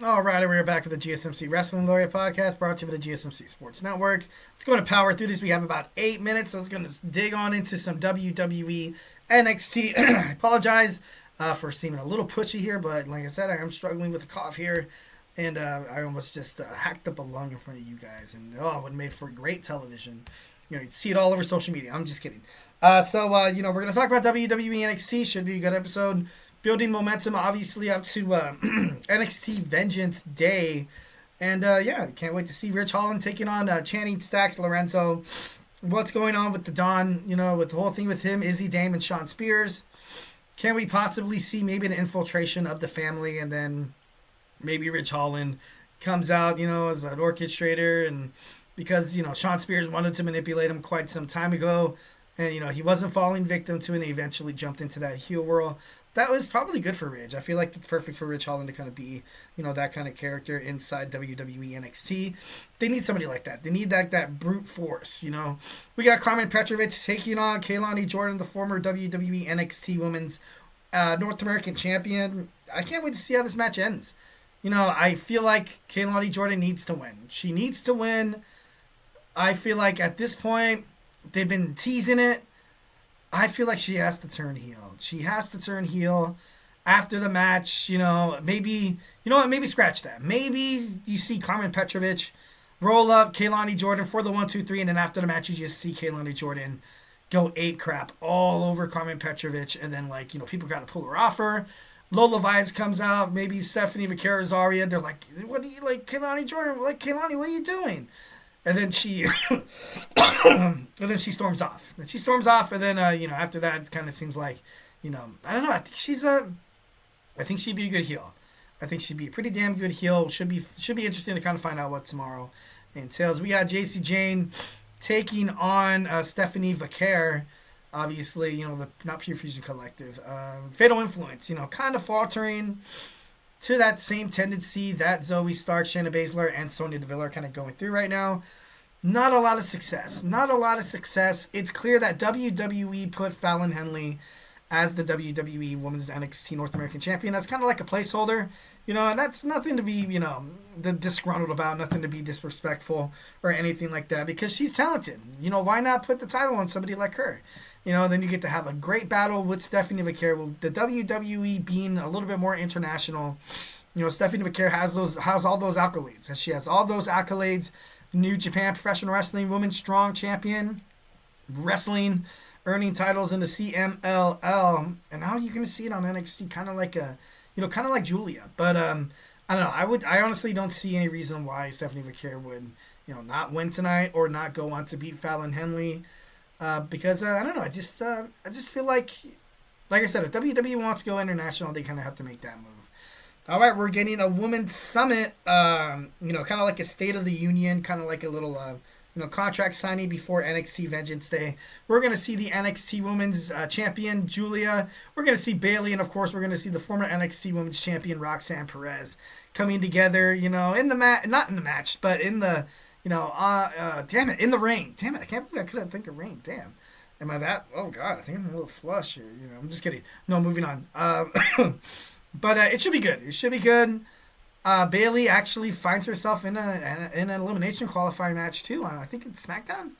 All right, we're back with the GSMC Wrestling Laureate podcast brought to you by the GSMC Sports Network. Let's go to power through this. We have about 8 minutes, so let's go to dig on into some WWE NXT. I apologize for seeming a little pushy here, but like I said, I am struggling with a cough here, and I almost just hacked up a lung in front of you guys, and it would have made for great television. You'd see it all over social media. I'm just kidding. So we're going to talk about WWE NXT. Should be a good episode. Building momentum, obviously, up to NXT Vengeance Day. And, can't wait to see Rich Holland taking on Channing Stacks Lorenzo. What's going on with the Don, with the whole thing with him, Izzy Dame and Shawn Spears. Can we possibly see maybe an infiltration of the family, and then maybe Rich Holland comes out, as an orchestrator, and because, Shawn Spears wanted to manipulate him quite some time ago, and, he wasn't falling victim to it, and he eventually jumped into that heel world. That was probably good for Ridge. I feel like it's perfect for Rich Holland to kind of be, that kind of character inside WWE NXT. They need somebody like that. They need that brute force, We got Karmen Petrovic taking on Kelani Jordan, the former WWE NXT Women's North American Champion. I can't wait to see how this match ends. I feel like Kelani Jordan needs to win. She needs to win. I feel like at this point, they've been teasing it. I feel like she has to turn heel. She has to turn heel after the match. Maybe scratch that. Maybe you see Karmen Petrovic roll up Kelani Jordan for the 1-2-3, and then after the match, you just see Kelani Jordan go ape crap all over Karmen Petrovic, and then people got to pull her off her. Lola Vice comes out. Maybe Stephanie Vaquer is Aria. They're like, "What do you like, Kelani Jordan? Like Kelani, what are you doing?" And then she, storms off. And she storms off, and then after that, it kind of seems like, I don't know. I think she'd be a good heel. I think she'd be a pretty damn good heel. Should be interesting to kind of find out what tomorrow entails. We got Jacy Jayne taking on Stephanie Vaquer. Obviously, the Not Pure Fusion Collective. Fatal Influence. Kind of faltering to that same tendency that Zoe Stark, Shayna Baszler, and Sonya Deville are kind of going through right now. Not a lot of success. It's clear that WWE put Fallon Henley as the WWE Women's NXT North American Champion. That's kind of like a placeholder, and that's nothing to be, disgruntled about, nothing to be disrespectful or anything like that, because she's talented. Why not put the title on somebody like her? Then you get to have a great battle with Stephanie Vaquer. The WWE being a little bit more international, Stephanie Vaquer has all those accolades. And she has all those accolades. New Japan Professional Wrestling Women's Strong Champion, wrestling, earning titles in the CMLL, and now you're going to see it on NXT, kind of like Gulia. But I don't know. I honestly don't see any reason why Stephanie Vaquer would, not win tonight or not go on to beat Fallon Henley. Because I don't know, I just feel like I said, if WWE wants to go international, they kind of have to make that move. All right, we're getting a women's summit, kind of like a State of the Union, kind of like a little, contract signing before NXT Vengeance Day. We're going to see the NXT Women's Champion, Gulia. We're going to see Bayley, and of course, we're going to see the former NXT Women's Champion, Roxanne Perez, coming together, in the not in the match, but in the, damn it, in the ring. Damn it, I can't believe I couldn't think of ring. Damn. Am I that? Oh, God, I think I'm a little flush here. I'm just kidding. No, moving on. But it should be good. It should be good. Bayley actually finds herself in an elimination qualifying match, too. I think it's SmackDown.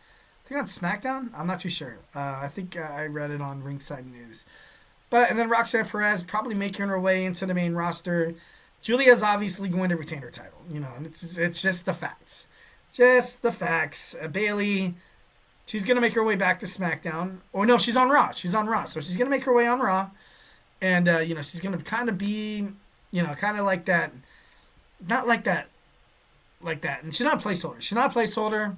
On SmackDown? I'm not too sure. I think I read it on Ringside News. And then Roxanne Perez probably making her way into the main roster. Julia's obviously going to retain her title. And it's just the facts. Just the facts. Bayley, she's going to make her way back to SmackDown. Oh, no, she's on Raw. So she's going to make her way on Raw. And, she's going to kind of be, kind of like that. Not like that. And she's not a placeholder.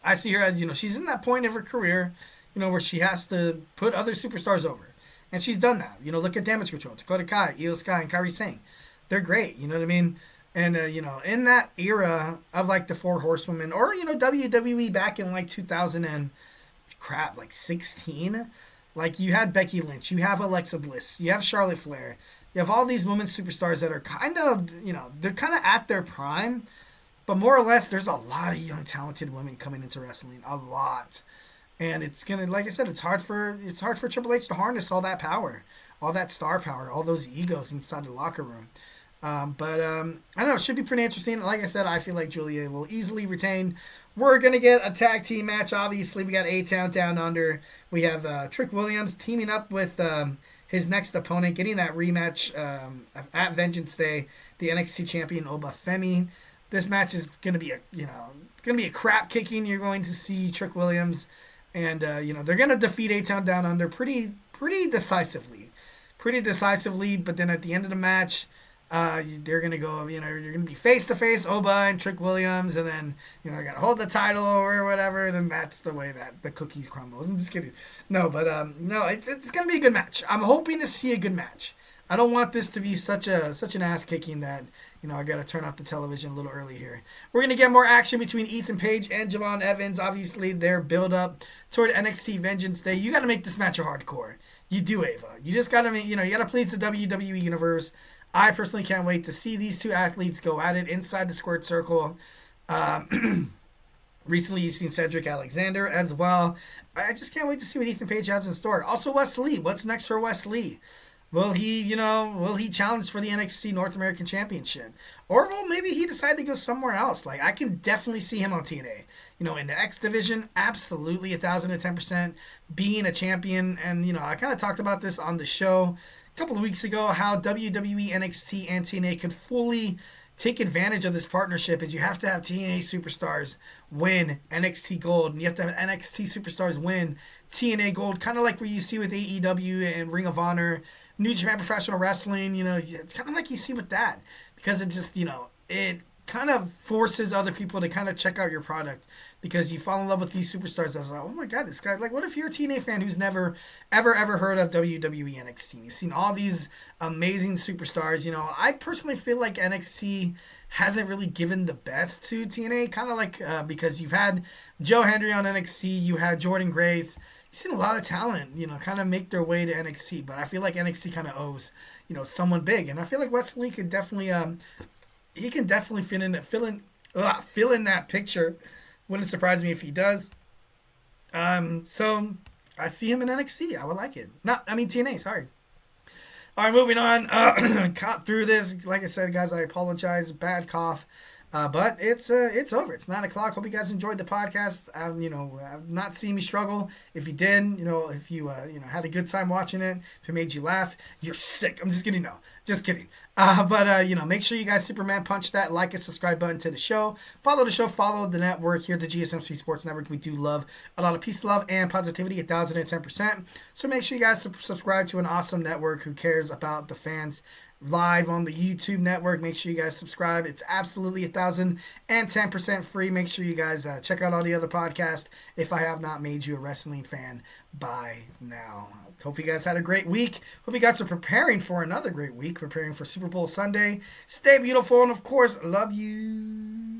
I see her as, she's in that point of her career, where she has to put other superstars over. And she's done that. Look at Damage Control. Dakota Kai, Io Sky, and Kairi Sane. They're great. You know what I mean? And, in that era of, the Four Horsewomen, or, WWE back in, 2000 and, 16, you had Becky Lynch, you have Alexa Bliss, you have Charlotte Flair, you have all these women superstars that are kind of, they're kind of at their prime, but more or less, there's a lot of young, talented women coming into wrestling, a lot. And it's going to, like I said, it's hard for Triple H to harness all that power, all that star power, all those egos inside the locker room. But I don't know. It should be pretty interesting. Like I said, I feel like Julia will easily retain. We're going to get a tag team match, obviously. We got A-Town Down Under. We have Trick Williams teaming up with his next opponent, getting that rematch at Vengeance Day, the NXT champion, Oba Femi. This match is going to be it's going to be a crap kicking. You're going to see Trick Williams. And, they're going to defeat A-Town Down Under pretty decisively. But then at the end of the match, they're going to go, you're going to be face-to-face, Oba and Trick Williams, and then, they're going to hold the title or whatever, then that's the way that the cookies crumble. I'm just kidding. No, but, it's going to be a good match. I'm hoping to see a good match. I don't want this to be such an ass-kicking that, I got to turn off the television a little early here. We're going to get more action between Ethan Page and Javon Evans. Obviously, their build-up toward NXT Vengeance Day. You got to make this match a hardcore. You do, Ava. You just got to you got to please the WWE Universe. I personally can't wait to see these two athletes go at it inside the squared circle. Recently, you've seen Cedric Alexander as well. I just can't wait to see what Ethan Page has in store. Also, Wes Lee. What's next for Wes Lee? Will he challenge for the NXT North American Championship? Or will maybe he decide to go somewhere else? Like, I can definitely see him on TNA. In the X division, absolutely 1,010% being a champion. And, I kind of talked about this on the show a couple of weeks ago, how WWE, NXT, and TNA can fully take advantage of this partnership is you have to have TNA superstars win NXT Gold, and you have to have NXT superstars win TNA Gold, kind of like what you see with AEW and Ring of Honor, New Japan Professional Wrestling. It's kind of like you see with that, because it just, it kind of forces other people to kind of check out your product, because you fall in love with these superstars. I was like, oh my God, this guy, like, what if you're a TNA fan who's never, ever heard of WWE NXT? You've seen all these amazing superstars. I personally feel like NXT hasn't really given the best to TNA, kind of like, because you've had Joe Hendry on NXT, you had Jordan Grace. You've seen a lot of talent, kind of make their way to NXT, but I feel like NXT kind of owes, someone big. And I feel like Wes Lee could definitely, he can definitely fill in that picture. Wouldn't surprise me if he does. So I see him in NXT. I would like it. TNA, sorry. All right, moving on. Caught through this. Like I said, guys, I apologize. Bad cough. But it's over. It's 9 o'clock. Hope you guys enjoyed the podcast. I've not seen me struggle. If you did, if you had a good time watching it, if it made you laugh, you're sick. I'm just kidding. No, just kidding. But make sure you guys Superman punch that like and subscribe button to the show. Follow the show. Follow the network here at the GSMC Sports Network. We do love a lot of peace, love, and positivity, 1,010%. So make sure you guys subscribe to an awesome network who cares about the fans. Live on the YouTube network. Make sure you guys subscribe. It's absolutely 1,010% free. Make sure you guys check out all the other podcasts if I have not made you a wrestling fan by now. Hope you guys had a great week. Hope you guys are preparing for another great week, preparing for Super Bowl Sunday. Stay beautiful, and of course, love you.